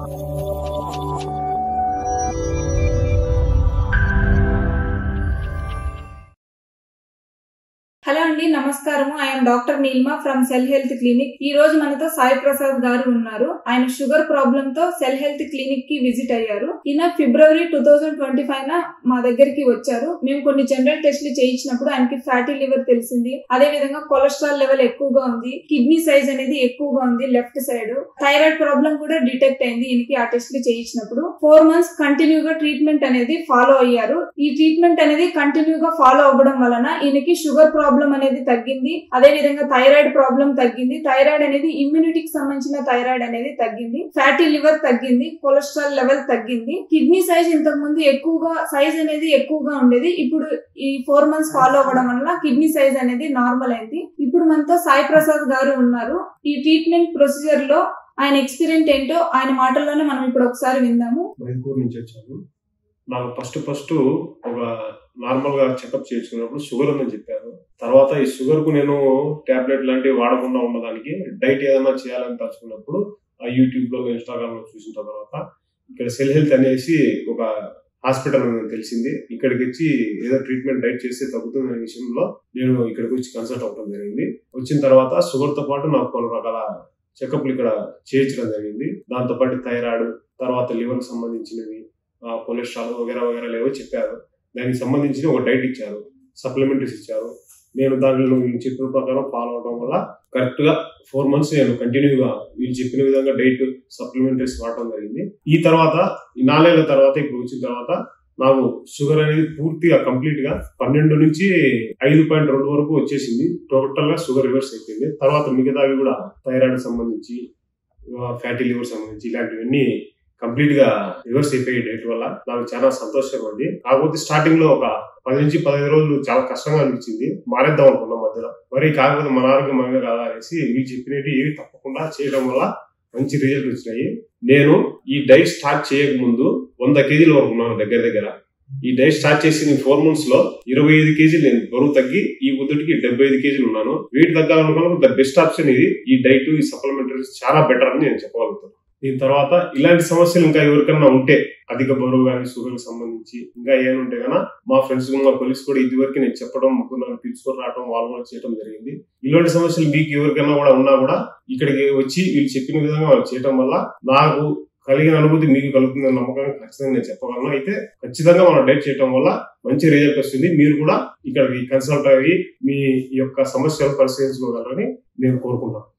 Hello అండి, నమస్కారము. I'm doctor Neelima from cell health clinic. ఈ రోజు మనతో సాయి ప్రసాద్ గారు ఉన్నారు. ఆయన షుగర్ ప్రాబ్లమ్ తో సెల్ హెల్త్ క్లినిక్ కి విజిట్ అయ్యారు. ఈయన ఫిబ్రవరి 2025 మా దగ్గరికి వచ్చారు. మేము కొన్ని జనరల్ టెస్ట్లు చేయించినప్పుడు ఆయనకి ఫ్యాటీ లివర్ తెలిసింది. అదే విధంగా కొలెస్ట్రాల్ లెవెల్ ఎక్కువగా ఉంది, కిడ్నీ సైజ్ అనేది ఎక్కువగా ఉంది లెఫ్ట్ సైడ్, థైరాయిడ్ ప్రాబ్లం కూడా డిటెక్ట్ అయింది ఈయనకి ఆ టెస్ట్లు చేయించినప్పుడు. 4 months కంటిన్యూగా ట్రీట్మెంట్ అనేది ఫాలో అయ్యారు. ఈ ట్రీట్మెంట్ అనేది కంటిన్యూగా ఫాలో అవ్వడం వలన ఈయనకి షుగర్ ప్రాబ్లం అనేది తగ్గింది. అదే విధంగా థైరాయిడ్ ప్రాబ్లం తగ్గింది. థైరాయిడ్ అనేది ఇమ్యూనిటీకి సంబంధించిన థైరాయిడ్ అనేది తగ్గింది. ఫ్యాటీ లివర్ తగ్గింది. కొలెస్ట్రాల్ లెవెల్ తగ్గింది. కిడ్నీ సైజ్ ఇంతకు ముందు ఎక్కువగా ఉండేది. ఇప్పుడు ఈ 4 months ఫాలో అవ్వడం వల్ల కిడ్నీ సైజ్ అనేది నార్మల్ అయింది. ఇప్పుడు మనతో సాయి ప్రసాద్ గారు ఉన్నారు. ఈ ట్రీట్మెంట్ ప్రొసీజర్ లో ఆయన ఎక్స్పీరియన్స్ ఏంటో ఆయన మాటల్లోనే మనం ఇప్పుడు ఒకసారి విందాము. నాకు ఫస్ట్ ఒక నార్మల్ గా చెకప్ చేసుకున్నప్పుడు షుగర్ ఉందని చెప్పారు. తర్వాత ఈ షుగర్ కు నేను టాబ్లెట్ లాంటివి వాడకుండా ఉన్నదానికి డైట్ ఏదైనా చేయాలని తలుచుకున్నప్పుడు ఆ యూట్యూబ్ లో ఇన్స్టాగ్రామ్ లో చూసిన తర్వాత ఇక్కడ సెల్ హెల్త్ అనేసి ఒక హాస్పిటల్ అని తెలిసింది. ఇక్కడికి వచ్చి ఏదో ట్రీట్మెంట్ డైట్ చేస్తే తగ్గుతుందనే విషయంలో నేను ఇక్కడికి వచ్చి కన్సల్ట్ అవ్వడం జరిగింది. వచ్చిన తర్వాత షుగర్ తో పాటు నాకు పలు రకాల చెకప్లు ఇక్కడ చేయించడం జరిగింది. దాంతో పాటు థైరాయిడ్, తర్వాత లివర్ కి సంబంధించినవి, కొలెస్ట్రాల్ వగేరా లేవో చెప్పారు. దానికి సంబంధించి ఒక డైట్ ఇచ్చారు, సప్లిమెంటరీస్ ఇచ్చారు. నేను దానిలో వీళ్ళు చెప్పిన ప్రకారం ఫాలో అవడం వల్ల కరెక్ట్ గా 4 months నేను కంటిన్యూగా వీళ్ళు చెప్పిన విధంగా డైట్, సప్లిమెంటరీస్ వాడటం జరిగింది. ఈ తర్వాత 4 ఏళ్ల తర్వాత ఇప్పుడు వచ్చిన తర్వాత నాకు షుగర్ అనేది పూర్తిగా కంప్లీట్ గా 12 నుంచి 5.2 వరకు వచ్చేసింది. టోటల్ గా షుగర్ రివర్స్ అయిపోయింది. తర్వాత మిగతావి కూడా థైరాయిడ్ సంబంధించి, ఫ్యాటీ లివర్ సంబంధించి ఇలాంటివన్నీ కంప్లీట్ గా రివర్స్ అయిపోయే డేట్ వల్ల నాకు చాలా సంతోషంగా ఉంది. కాకపోతే స్టార్టింగ్ లో ఒక 10 నుంచి 15 రోజులు చాలా కష్టంగా అనిపించింది. మారేద్దాం అనుకున్నాం మధ్యలో. మరి కాకపోతే మన ఆరోగ్యం మనమే కదా అనేసి వీళ్ళు చెప్పినట్టు ఏవి తప్పకుండా చేయడం వల్ల మంచి రిజల్ట్ వచ్చినాయి. నేను ఈ డైట్ స్టార్ట్ చేయక ముందు 100 kg వరకు ఉన్నాను దగ్గర. ఈ డైట్ స్టార్ట్ చేసి 4 months లో 25 kg నేను బరువు తగ్గి ఈ బుద్ధుడికి 75 kg ఉన్నాను. వెయిట్ తగ్గాలనుకున్న ద బెస్ట్ ఆప్షన్ ఇది. ఈ డైట్, ఈ సప్లిమెంటరీస్ చాలా బెటర్ అని నేను చెప్పగలుగుతాను. దీని తర్వాత ఇలాంటి సమస్యలు ఇంకా ఎవరికన్నా ఉంటే, అధిక బరువు కానీ, షుగర్ కి సంబంధించి ఇంకా ఏముంటే కన్నా మా ఫ్రెండ్స్, మా కొలీగ్స్ కూడా ఇదివరకు నేను చెప్పడం, ముగ్గురు తీసుకొని రావడం, వాళ్ళు కూడా చేయడం జరిగింది. ఇలాంటి సమస్యలు మీకు ఎవరికైనా కూడా ఉన్నా కూడా ఇక్కడికి వచ్చి వీళ్ళు చెప్పిన విధంగా వాళ్ళు చేయడం వల్ల నాకు కలిగిన అనుభూతి మీకు కలుగుతుందన్న నమ్మకాన్ని ఖచ్చితంగా నేను చెప్పగలను. అయితే ఖచ్చితంగా మనం డైట్ చేయడం వల్ల మంచి రిజల్ట్ వస్తుంది. మీరు కూడా ఇక్కడికి కన్సల్ట్ అయ్యి మీ యొక్క సమస్యలు పరిశీలించుకోగలరని నేను కోరుకుంటాను.